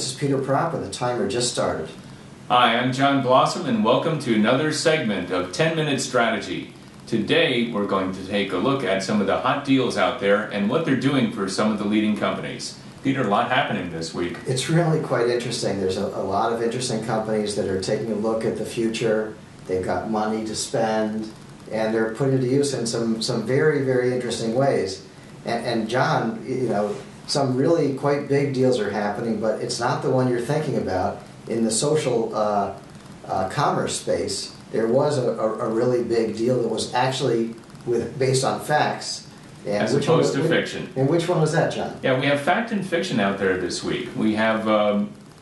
this is Peter Propp, and the timer just started. Hi, I'm John Blossom, and welcome to another segment of 10-Minute Strategy. Today, we're going to take a look at some of the hot deals out there and what they're doing for some of the leading companies. Peter, a lot happening this week. It's really quite interesting. There's a lot of interesting companies that are taking a look at the future. They've got money to spend, and they're putting it to use in some very, very interesting ways. And John, some really quite big deals are happening, but it's not the one you're thinking about. In the social commerce space, there was a really big deal that was actually based on facts. And as opposed to fiction. And which one was that, John? Yeah, we have fact and fiction out there this week. We have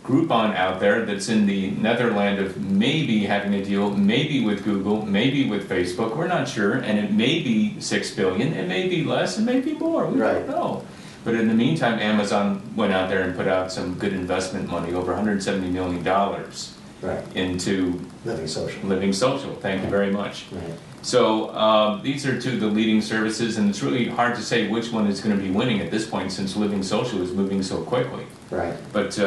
Groupon out there that's in the Netherlands of maybe having a deal, maybe with Google, maybe with Facebook. We're not sure, and it may be $6 billion, it may be less, it may be more. We don't know. But in the meantime, Amazon went out there and put out some good investment money, over $170 million into LivingSocial. Thank you very much. Right. So these are two of the leading services, and it's really hard to say which one is going to be winning at this point since LivingSocial is moving so quickly. Right. But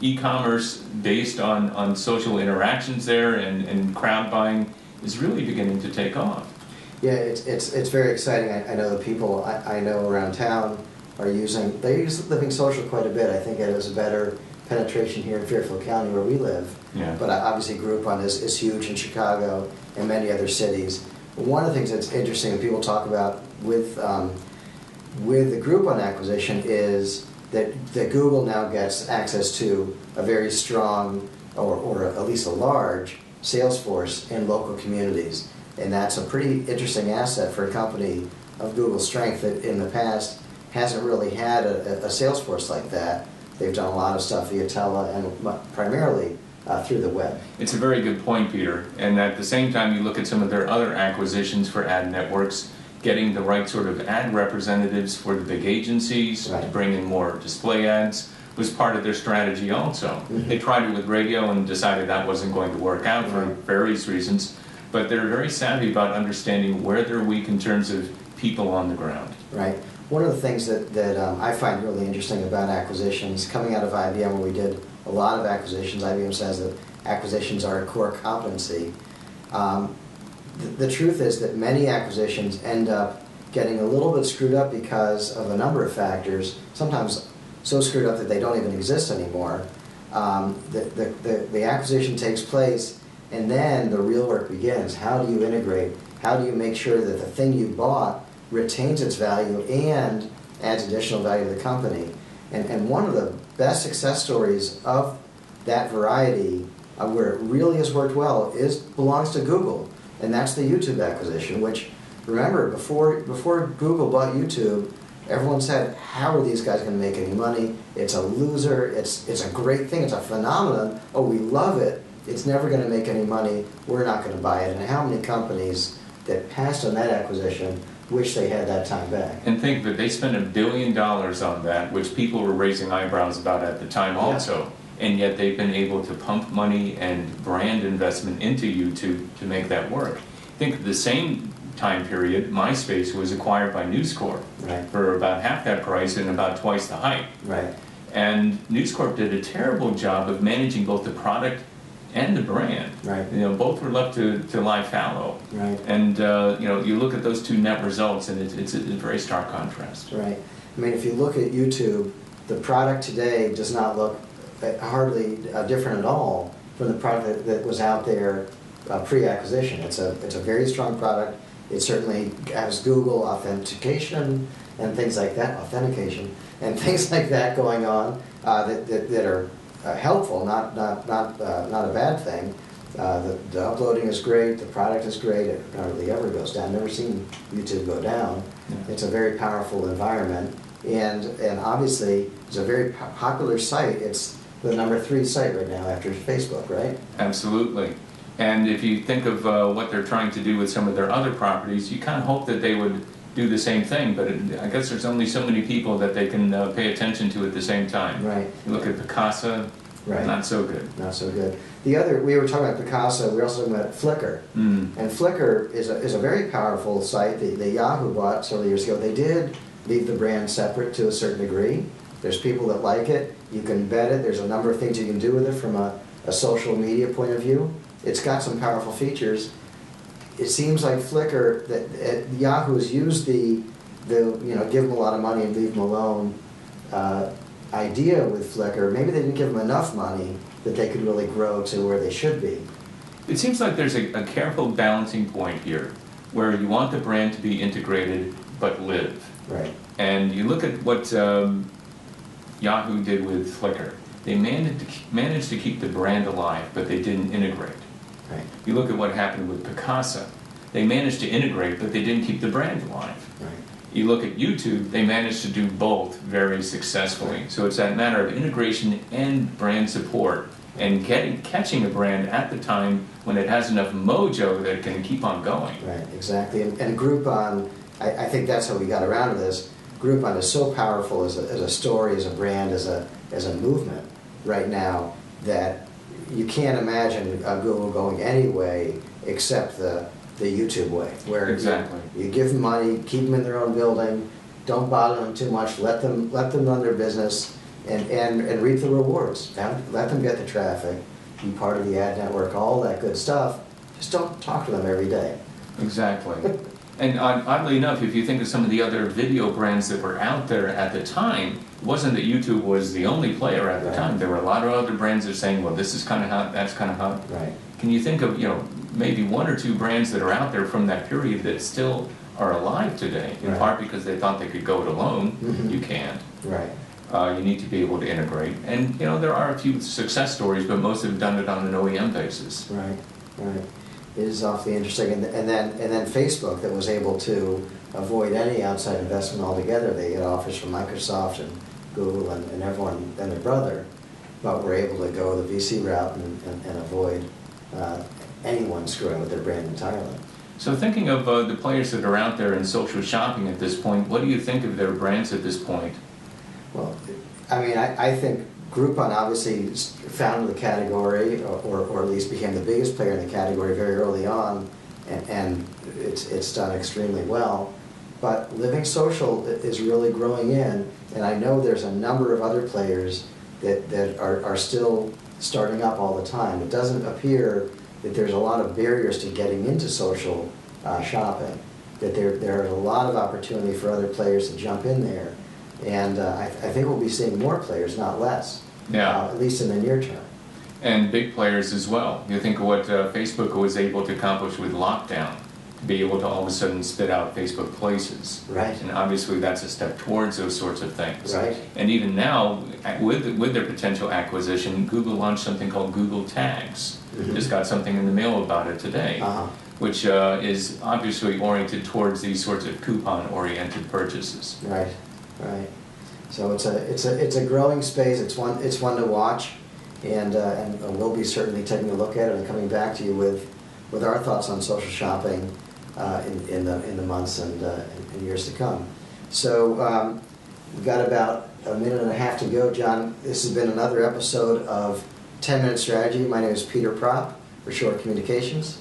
e-commerce based on social interactions there and crowd buying is really beginning to take off. Yeah, it's very exciting. I know the people I know around town use LivingSocial quite a bit. I think it has a better penetration here in Fairfield County where we live. Yeah. But obviously Groupon is huge in Chicago and many other cities. One of the things that's interesting that people talk about with the Groupon acquisition is that Google now gets access to a very strong or at least a large sales force in local communities. And that's a pretty interesting asset for a company of Google's strength that in the past hasn't really had a sales force like that. They've done a lot of stuff via tele and primarily through the web. It's a very good point, Peter. And at the same time, you look at some of their other acquisitions for ad networks, getting the right sort of ad representatives for the big agencies to bring in more display ads was part of their strategy also. Mm-hmm. They tried it with radio and decided that wasn't going to work out for various reasons. But they're very savvy about understanding where they're weak in terms of people on the ground. Right. One of the things that I find really interesting about acquisitions, coming out of IBM where we did a lot of acquisitions, IBM says that acquisitions are a core competency. The truth is that many acquisitions end up getting a little bit screwed up because of a number of factors, sometimes so screwed up that they don't even exist anymore. The acquisition takes place, and then the real work begins. How do you integrate? How do you make sure that the thing you bought retains its value and adds additional value to the company? And one of the best success stories of that variety, where it really has worked well, belongs to Google. And that's the YouTube acquisition, which, remember, before Google bought YouTube, everyone said, how are these guys going to make any money? It's a loser. It's a great thing. It's a phenomenon. Oh, we love it. It's never going to make any money. We're not going to buy it. And how many companies that passed on that acquisition wish they had that time back? And think that they spent $1 billion on that, which people were raising eyebrows about at the time also. Yeah. And yet they've been able to pump money and brand investment into YouTube to make that work. Think at the same time period, MySpace was acquired by News Corp for about half that price and about twice the hype. Right. And News Corp did a terrible job of managing both the product and the brand. Right. Both were left to lie fallow. Right. And you look at those two net results, and it's a very stark contrast. Right. I mean, if you look at YouTube, the product today does not look hardly different at all from the product that was out there pre-acquisition. It's a very strong product. It certainly has Google authentication and things like that. Things like that going on that are helpful, not a bad thing. The uploading is great, the product is great, it hardly ever goes down. Never seen YouTube go down. Yeah. It's a very powerful environment, and obviously it's a very popular site. It's the number 3 site right now after Facebook, right? Absolutely. And if you think of what they're trying to do with some of their other properties, you kind of hope that they would do the same thing, but I guess there's only so many people that they can pay attention to at the same time. Right. You look at Picasa, not so good. Not so good. The other, we were talking about Picasa, we were also talking about Flickr. And Flickr is a very powerful site that Yahoo bought several years ago. They did leave the brand separate to a certain degree. There's people that like it. You can embed it. There's a number of things you can do with it from a social media point of view. It's got some powerful features. It seems like Flickr, that Yahoo's used the give them a lot of money and leave them alone idea with Flickr. Maybe they didn't give them enough money that they could really grow to where they should be. It seems like there's a careful balancing point here, where you want the brand to be integrated but live. Right. And you look at what Yahoo did with Flickr. They managed to keep the brand alive, but they didn't integrate. Right. You look at what happened with Picasa. They managed to integrate, but they didn't keep the brand alive. Right. You look at YouTube, they managed to do both very successfully. So it's that matter of integration and brand support, and catching a brand at the time when it has enough mojo that it can keep on going. Right, exactly. And Groupon, I think that's how we got around to this. Groupon is so powerful as a story, as a brand, as a movement right now, that you can't imagine Google going any way except the YouTube way, where exactly. you give them money, keep them in their own building, don't bother them too much, let them run their business, and reap the rewards. Let them get the traffic, be part of the ad network, all that good stuff. Just don't talk to them every day. Exactly. And oddly enough, if you think of some of the other video brands that were out there at the time, it wasn't that YouTube was the only player at the time. There were a lot of other brands that are saying, well, this is kind of hot, that's kind of hot. Right. Can you think of, maybe one or two brands that are out there from that period that still are alive today, in part because they thought they could go it alone? Mm-hmm. You can't. Right. You need to be able to integrate. And, there are a few success stories, but most have done it on an OEM basis. Right, right. It is awfully interesting. And then Facebook, that was able to avoid any outside investment altogether. They get offers from Microsoft and Google and everyone and their brother, but were able to go the VC route and avoid anyone screwing with their brand entirely. So thinking of the players that are out there in social shopping at this point, what do you think of their brands at this point? Well, I think Groupon obviously founded the category, or at least became the biggest player in the category very early on, and it's done extremely well. But LivingSocial is really growing in, and I know there's a number of other players that are still starting up all the time. It doesn't appear that there's a lot of barriers to getting into social shopping, that there's a lot of opportunity for other players to jump in there. And I think we'll be seeing more players, not less, at least in the near term. And big players as well. You think of what Facebook was able to accomplish with lockdown, to be able to all of a sudden spit out Facebook Places. Right. And obviously that's a step towards those sorts of things. Right. And even now, with their potential acquisition, Google launched something called Google Tags. Mm-hmm. Just got something in the mail about it today, which is obviously oriented towards these sorts of coupon-oriented purchases. Right. Right. So it's a growing space. It's one to watch, and we'll be certainly taking a look at it and coming back to you with our thoughts on social shopping in the months and years to come. So we've got about a minute and a half to go, John. This has been another episode of 10-Minute Strategy. My name is Peter Propp for Short Communications.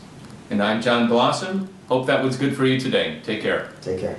And I'm John Blossom. Hope that was good for you today. Take care. Take care.